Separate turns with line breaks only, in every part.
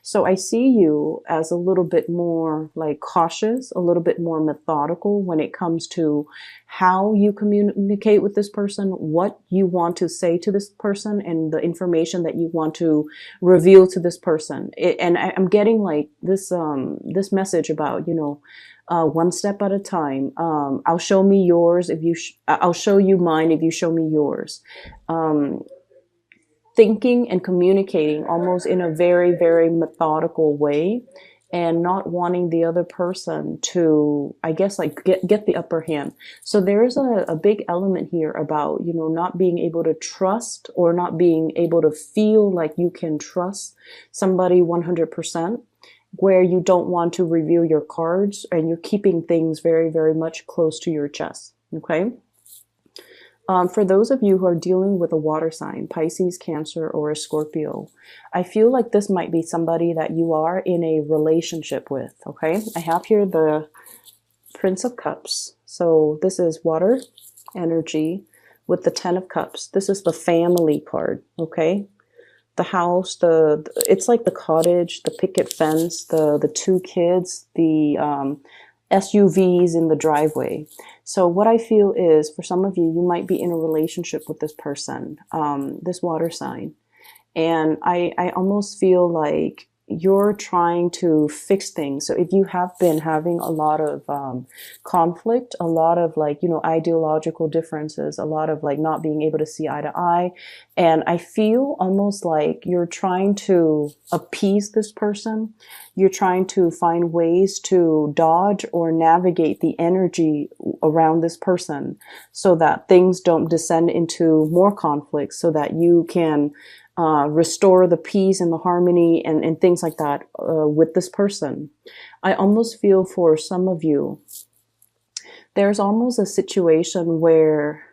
So I see you as a little bit more like cautious, a little bit more methodical when it comes to how you communicate with this person, what you want to say to this person, and the information that you want to reveal to this person. And I'm getting like this message about, one step at a time. I'll show me yours if I'll show you mine if you show me yours. Thinking and communicating almost in a very, very methodical way, and not wanting the other person to, I guess, like get the upper hand. So there's a big element here about, not being able to trust, or not being able to feel like you can trust somebody 100%, where you don't want to reveal your cards and you're keeping things very, very much close to your chest. Okay. For those of you who are dealing with a water sign, Pisces, Cancer, or a Scorpio, I feel like this might be somebody that you are in a relationship with, okay? I have here the Prince of Cups. So this is water energy with the Ten of Cups. This is the family card, okay? The house, it's like the cottage, the picket fence, the two kids, the SUVs in the driveway. So what I feel is, for some of you, you might be in a relationship with this person, this water sign. And I almost feel like you're trying to fix things. So if you have been having a lot of conflict, a lot of ideological differences, a lot of not being able to see eye to eye, and I feel almost like you're trying to appease this person. You're trying to find ways to dodge or navigate the energy around this person so that things don't descend into more conflict, so that you can restore the peace and the harmony and things like that with this person. I almost feel for some of you, there's almost a situation where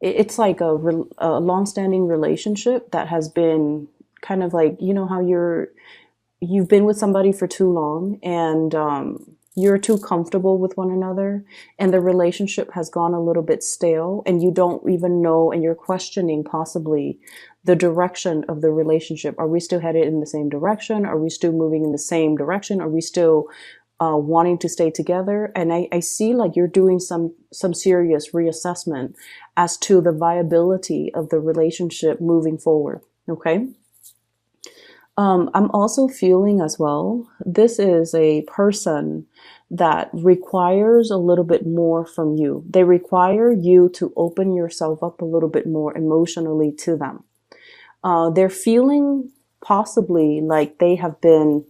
it's like a long-standing relationship that has been kind of like, how you've been with somebody for too long, and you're too comfortable with one another, and the relationship has gone a little bit stale, and you don't even know, and you're questioning possibly the direction of the relationship. Are we still headed in the same direction? Are we still moving in the same direction? Are we still wanting to stay together? And I see like you're doing some serious reassessment as to the viability of the relationship moving forward. Okay. I'm also feeling as well, this is a person that requires a little bit more from you. They require you to open yourself up a little bit more emotionally to them. They're feeling possibly like they have been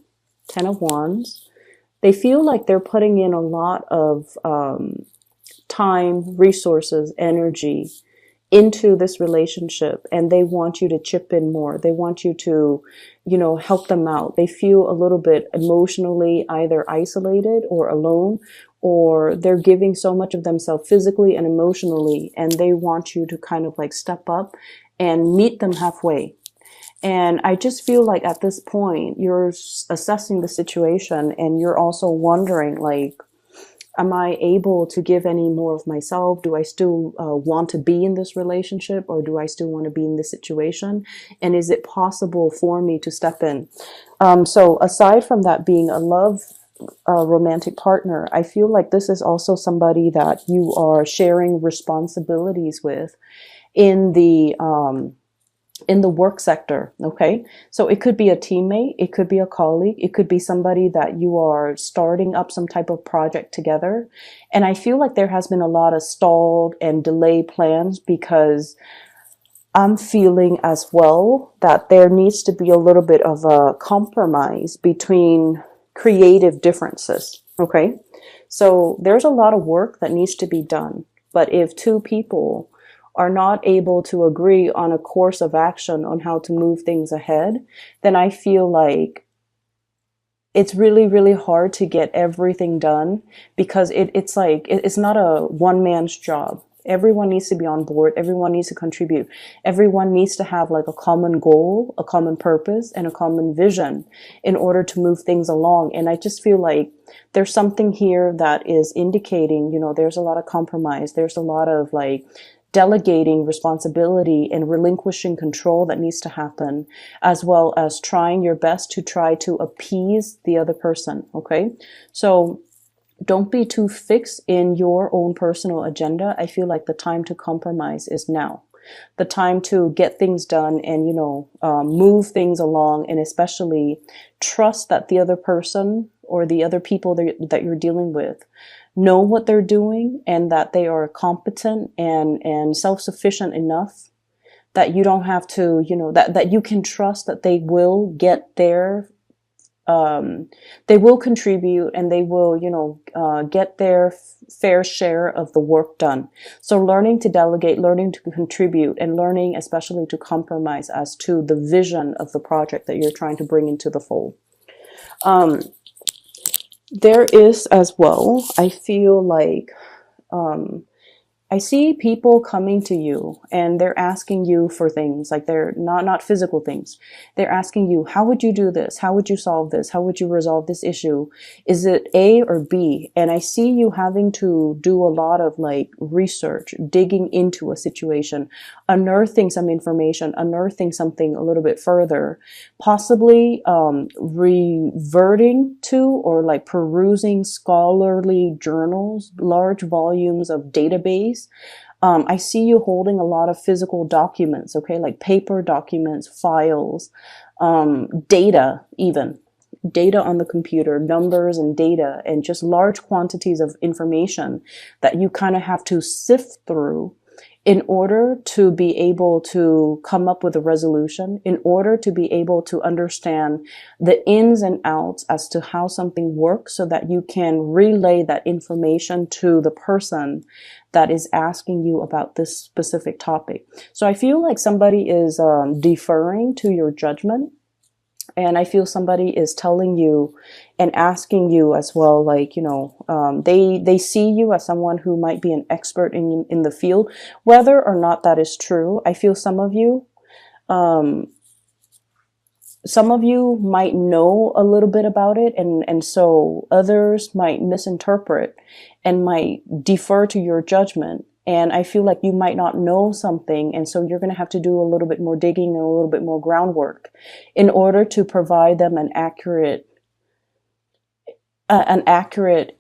Ten of Wands. They feel like they're putting in a lot of time, resources, energy into this relationship, and they want you to chip in more. They want you to, help them out. They feel a little bit emotionally either isolated or alone, or they're giving so much of themselves physically and emotionally, and they want you to kind of like step up and meet them halfway. And I just feel like at this point, you're assessing the situation, and you're also wondering, like, am I able to give any more of myself? Do I still want to be in this relationship, or do I still want to be in this situation? And is it possible for me to step in? So aside from that being a love romantic partner, I feel like this is also somebody that you are sharing responsibilities with in the work sector. Okay. So it could be a teammate. It could be a colleague. It could be somebody that you are starting up some type of project together. And I feel like there has been a lot of stalled and delayed plans, because I'm feeling as well that there needs to be a little bit of a compromise between creative differences. Okay. So there's a lot of work that needs to be done. But if two people are not able to agree on a course of action on how to move things ahead, then I feel like it's really, really hard to get everything done, because it's not a one man's job. Everyone needs to be on board. Everyone needs to contribute. Everyone needs to have like a common goal, a common purpose, and a common vision in order to move things along. And I just feel like there's something here that is indicating, there's a lot of compromise. There's a lot of like delegating responsibility and relinquishing control that needs to happen, as well as trying your best to try to appease the other person. Okay. So don't be too fixed in your own personal agenda. I feel like the time to compromise is now. The time to get things done and, move things along, and especially trust that the other person or the other people that you're dealing with know what they're doing, and that they are competent and self-sufficient enough that you don't have to, that you can trust that they will get their they will contribute, and they will, get their fair share of the work done. So learning to delegate, learning to contribute, and learning especially to compromise as to the vision of the project that you're trying to bring into the fold. There is as well, I feel like, I see people coming to you and they're asking you for things, like they're not physical things. They're asking you, how would you do this? How would you solve this? How would you resolve this issue? Is it A or B? And I see you having to do a lot of like research, digging into a situation, unearthing some information, unearthing something a little bit further, possibly reverting to or like perusing scholarly journals, large volumes of database. I see you holding a lot of physical documents, okay, like paper documents, files, data, even data on the computer, numbers and data, and just large quantities of information that you kind of have to sift through in order to be able to come up with a resolution, in order to be able to understand the ins and outs as to how something works, so that you can relay that information to the person that is asking you about this specific topic. So I feel like somebody is deferring to your judgment. And I feel somebody is telling you and asking you as well, like, they see you as someone who might be an expert in the field, whether or not that is true. I feel some of you might know a little bit about it, and so others might misinterpret and might defer to your judgment. And I feel like you might not know something, and so you're going to have to do a little bit more digging and a little bit more groundwork in order to provide them an accurate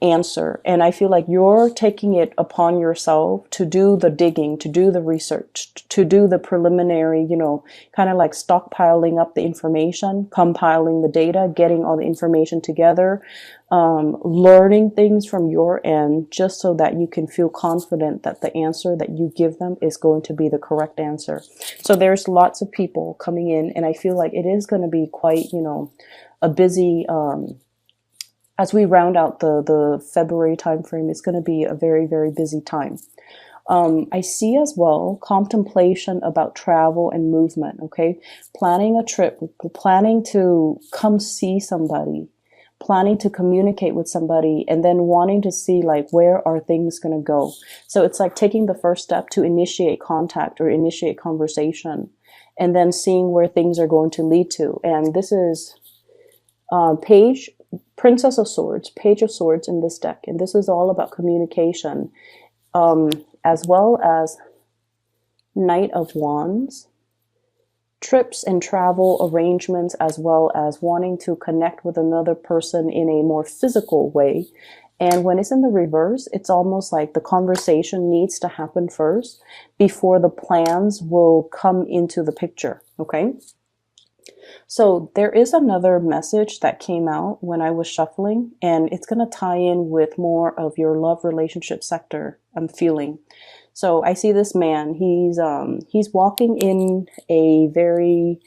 answer. And I feel like you're taking it upon yourself to do the digging, to do the research, to do the preliminary, kind of like stockpiling up the information, compiling the data, getting all the information together, learning things from your end, just so that you can feel confident that the answer that you give them is going to be the correct answer. So there's lots of people coming in, and I feel like it is going to be quite, a busy, as we round out the February timeframe, it's going to be a very, very busy time. I see as well contemplation about travel and movement, okay? Planning a trip, planning to come see somebody, planning to communicate with somebody, and then wanting to see like where are things going to go. So it's like taking the first step to initiate contact or initiate conversation, and then seeing where things are going to lead to. And this is Princess of Swords, Page of Swords in this deck. And this is all about communication, as well as Knight of Wands, trips and travel arrangements, as well as wanting to connect with another person in a more physical way. And when it's in the reverse, it's almost like the conversation needs to happen first before the plans will come into the picture, okay? So there is another message that came out when I was shuffling, and it's going to tie in with more of your love relationship sector, I'm feeling. So I see this man, he's walking in a very,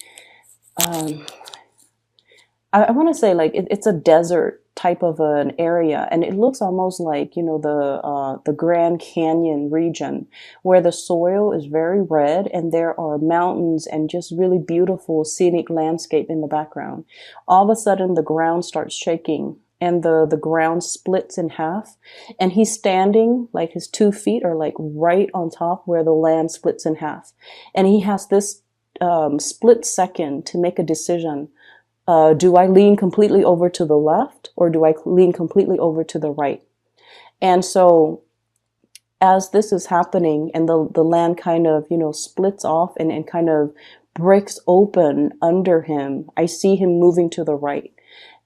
I want to say like it's a desert type of an area, and it looks almost like, the Grand Canyon region, where the soil is very red and there are mountains and just really beautiful scenic landscape in the background. All of a sudden the ground starts shaking and the ground splits in half, and he's standing, like his 2 feet are like right on top where the land splits in half, and he has this split second to make a decision. Do I lean completely over to the left, or do I lean completely over to the right? And so as this is happening and the land kind of, splits off and kind of breaks open under him, I see him moving to the right.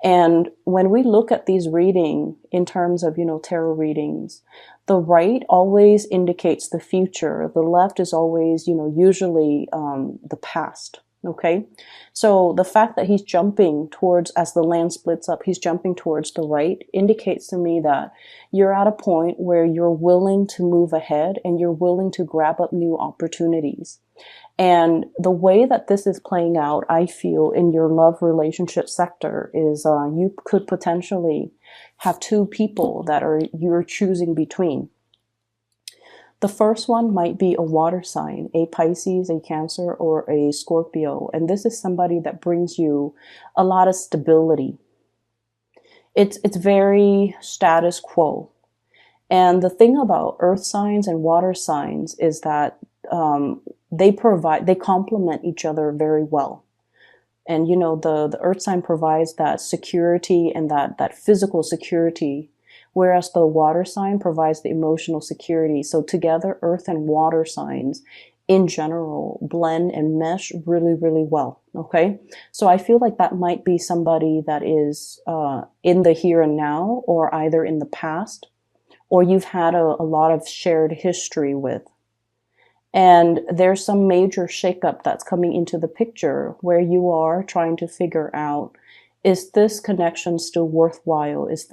And when we look at these reading in terms of, tarot readings, the right always indicates the future. The left is always, usually the past. Okay. So the fact that he's jumping towards, as the land splits up, he's jumping towards the right indicates to me that you're at a point where you're willing to move ahead and you're willing to grab up new opportunities. And the way that this is playing out, I feel, in your love relationship sector is you could potentially have two people that you're choosing between. The first one might be a water sign, a Pisces, a Cancer, or a Scorpio. And this is somebody that brings you a lot of stability. It's very status quo. And the thing about earth signs and water signs is that they complement each other very well. And, the earth sign provides that security and that physical security, whereas the water sign provides the emotional security. So together, earth and water signs in general blend and mesh really, really well. Okay. So I feel like that might be somebody that is in the here and now, or either in the past, or you've had a lot of shared history with. And there's some major shakeup that's coming into the picture where you are trying to figure out, is this connection still worthwhile? Is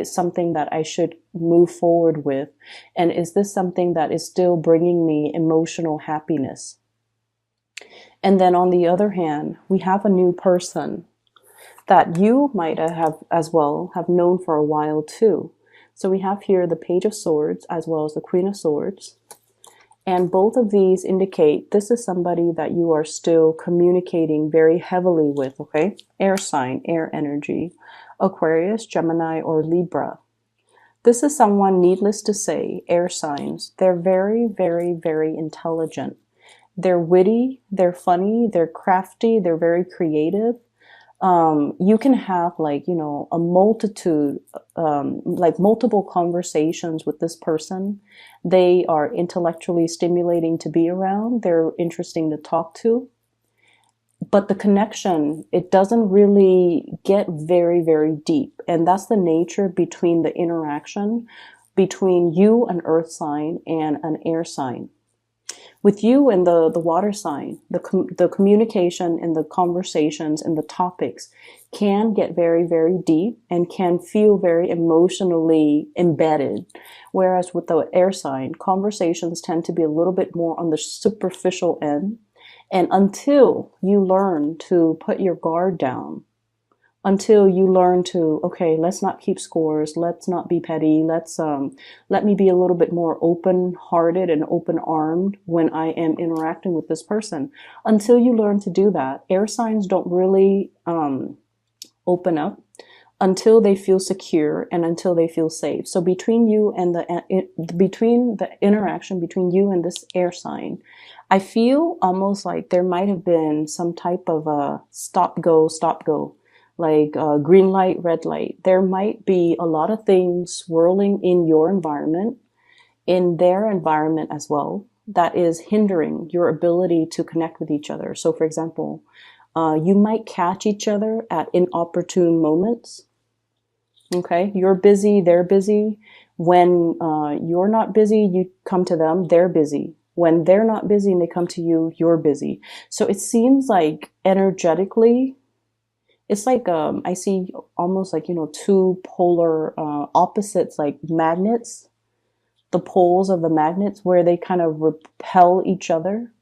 something that I should move forward with? And is this something that is still bringing me emotional happiness? And then on the other hand, we have a new person that you might have as well have known for a while too. So we have here the Page of Swords as well as the Queen of Swords. And both of these indicate this is somebody that you are still communicating very heavily with, okay? Air sign, air energy, Aquarius, Gemini, or Libra. This is someone, needless to say, air signs. They're very, very, very intelligent. They're witty, they're funny, they're crafty, they're very creative. You can have a multitude, multiple conversations with this person. They are intellectually stimulating to be around. They're interesting to talk to. But the connection, it doesn't really get very, very deep. And that's the nature between the interaction between you, an earth sign, and an air sign. With you and the water sign, the communication and the conversations and the topics can get very, very deep and can feel very emotionally embedded. Whereas with the air sign, conversations tend to be a little bit more on the superficial end. And until you learn to put your guard down, until you learn to, okay, let's not keep scores, let's not be petty, let me be a little bit more open-hearted and open-armed when I am interacting with this person. Until you learn to do that, air signs don't really open up until they feel secure and until they feel safe. So between you and between the interaction between you and this air sign, I feel almost like there might have been some type of a stop go, like green light, red light. There might be a lot of things swirling in your environment, in their environment as well, that is hindering your ability to connect with each other. So for example, you might catch each other at inopportune moments. Okay, you're busy, they're busy. When you're not busy, you come to them, they're busy. When they're not busy and they come to you, you're busy. So it seems like energetically, it's like I see almost like, two polar opposites, like magnets, the poles of the magnets where they kind of repel each other.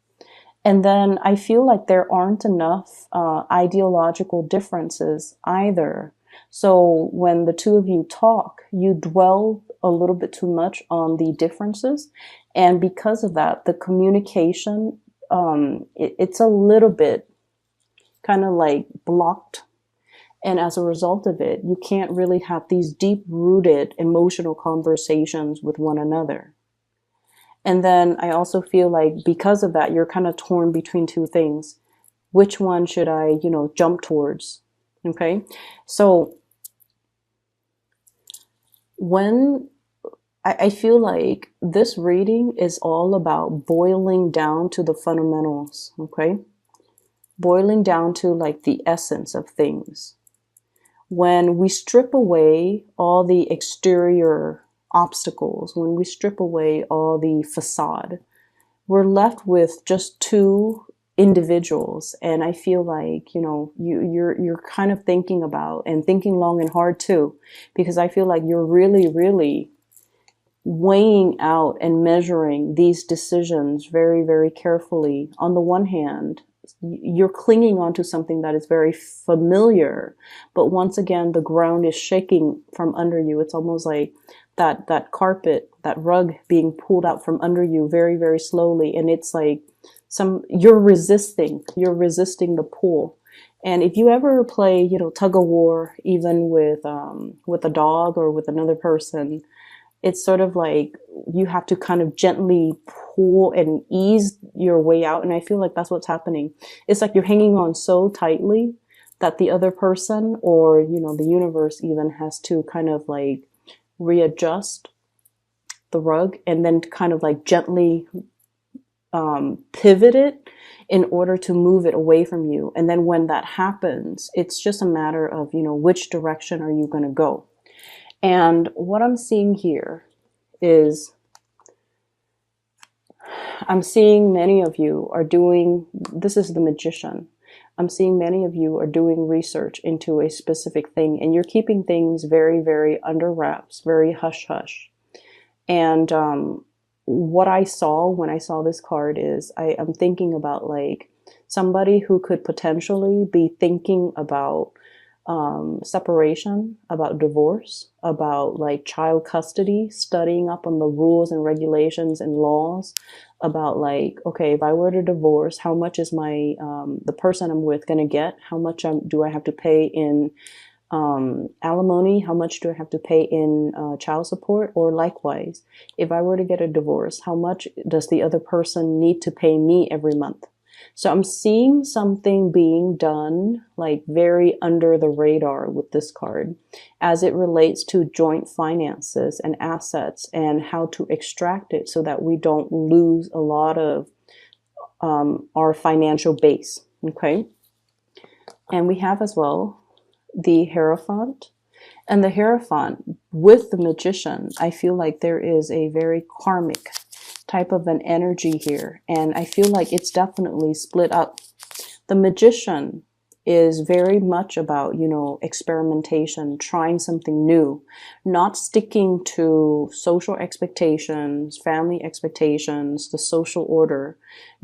And then I feel like there aren't enough ideological differences either. So when the two of you talk, you dwell a little bit too much on the differences. And because of that, the communication, it's a little bit kind of like blocked. And as a result of it, you can't really have these deep-rooted emotional conversations with one another. And then I also feel like because of that, you're kind of torn between two things. Which one should I, jump towards? Okay. So when I feel like this reading is all about boiling down to the fundamentals, okay? Boiling down to like the essence of things. When we strip away all the exterior obstacles, when we strip away all the facade, we're left with just two individuals. And I feel like, you're kind of thinking about and thinking long and hard too, because I feel like you're really, really weighing out and measuring these decisions very, very carefully. On the one hand, you're clinging onto something that is very familiar, but once again, the ground is shaking from under you. It's almost like that carpet, that rug being pulled out from under you very, very slowly. And it's like you're resisting the pull. And if you ever play, tug of war, even with a dog or with another person, it's sort of like you have to kind of gently pull and ease your way out. And I feel like that's what's happening. It's like you're hanging on so tightly that the other person, or, the universe even, has to kind of like readjust the rug and then kind of like gently pivot it in order to move it away from you. And then when that happens, it's just a matter of, which direction are you going to go? And what I'm seeing here is I'm seeing many of you are doing, this is the Magician. I'm seeing many of you are doing research into a specific thing, and you're keeping things very, very under wraps, very hush hush. And what I saw when I saw this card is I'm thinking about like somebody who could potentially be thinking about separation, about divorce, about like child custody, studying up on the rules and regulations and laws, about like, okay, if I were to divorce, how much is my the person I'm with gonna get? How much do I have to pay in alimony? How much do I have to pay in child support? Or likewise, if I were to get a divorce, how much does the other person need to pay me every month? So I'm seeing something being done like very under the radar with this card as it relates to joint finances and assets and how to extract it so that we don't lose a lot of our financial base. Okay. And we have as well the Hierophant. And the Hierophant with the Magician, I feel like there is a very karmic type of an energy here. And I feel like it's definitely split up. The Magician is very much about, experimentation, trying something new, not sticking to social expectations, family expectations, the social order,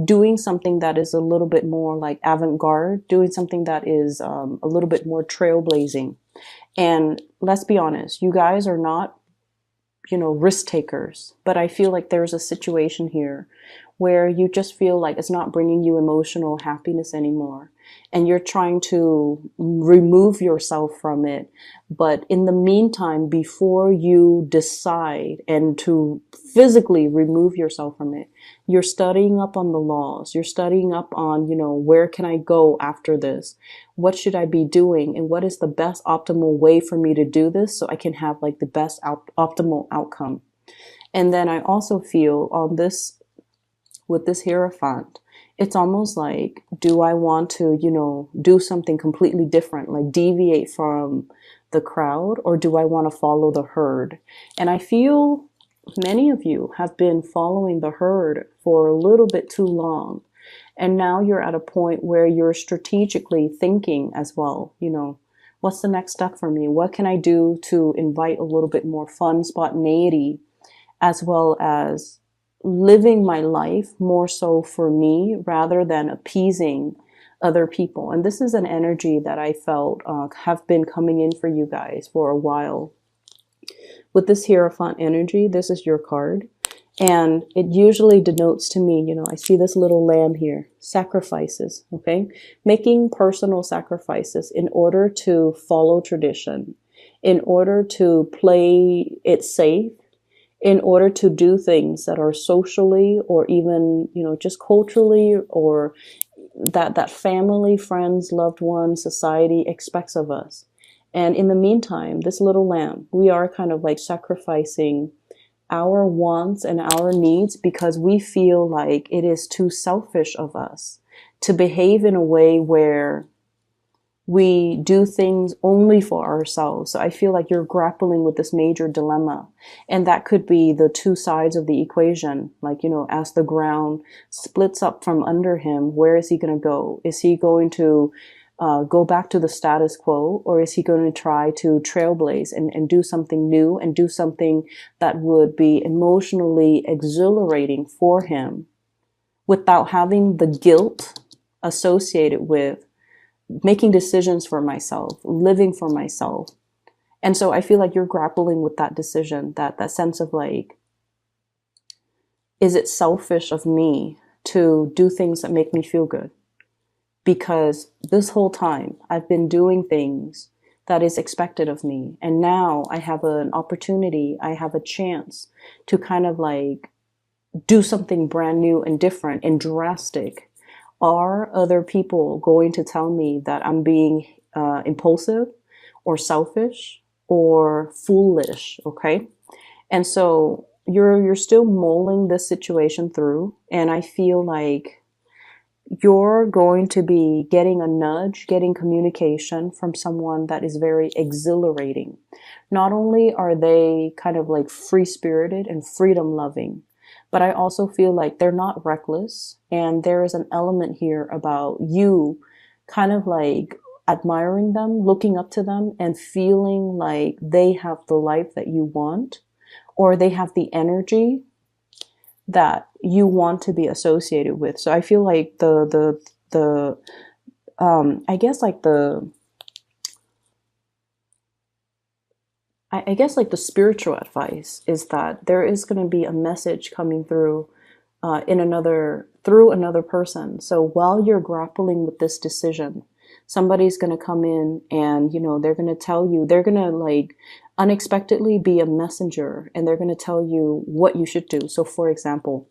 doing something that is a little bit more like avant-garde, doing something that is a little bit more trailblazing. And let's be honest, you guys are not risk takers, but I feel like there's a situation here where you just feel like it's not bringing you emotional happiness anymore, and you're trying to remove yourself from it. But in the meantime, before you decide and to physically remove yourself from it, you're studying up on the laws, you're studying up on, where can I go after this? What should I be doing? And what is the best optimal way for me to do this so I can have like the best optimal outcome? And then I also feel on this, with this Hierophant, it's almost like, do I want to, do something completely different, like deviate from the crowd, or do I want to follow the herd? And I feel many of you have been following the herd for a little bit too long. And now you're at a point where you're strategically thinking as well, what's the next step for me? What can I do to invite a little bit more fun, spontaneity, as well as living my life more so for me rather than appeasing other people? And this is an energy that I felt have been coming in for you guys for a while. With this Hierophant energy, this is your card. And it usually denotes to me, I see this little lamb here, sacrifices, okay? Making personal sacrifices in order to follow tradition, in order to play it safe, in order to do things that are socially or even, just culturally, or that family, friends, loved ones, society expects of us. And in the meantime, this little lamb, we are kind of like sacrificing our wants and our needs because we feel like it is too selfish of us to behave in a way where we do things only for ourselves. So I feel like you're grappling with this major dilemma. And that could be the two sides of the equation. Like, as the ground splits up from under him, where is he going to go? Is he going to go back to the status quo, or is he going to try to trailblaze and do something new and do something that would be emotionally exhilarating for him without having the guilt associated with making decisions for myself, living for myself? And so I feel like you're grappling with that decision, that sense of like, is it selfish of me to do things that make me feel good? Because this whole time I've been doing things that is expected of me. And now I have an opportunity, I have a chance to kind of like do something brand new and different and drastic. Are other people going to tell me that I'm being impulsive or selfish or foolish? Okay. And so you're still mulling this situation through. And I feel like you're going to be getting a nudge, getting communication from someone that is very exhilarating. Not only are they kind of like free spirited and freedom loving, but I also feel like they're not reckless. And there is an element here about you kind of like admiring them, looking up to them, and feeling like they have the life that you want, or they have the energy that you want to be associated with. So I feel like I guess like I guess like the spiritual advice is that there is going to be a message coming through through another person. So while you're grappling with this decision, somebody's going to come in and, they're going to tell you, they're going to like unexpectedly be a messenger, and they're going to tell you what you should do. So for example,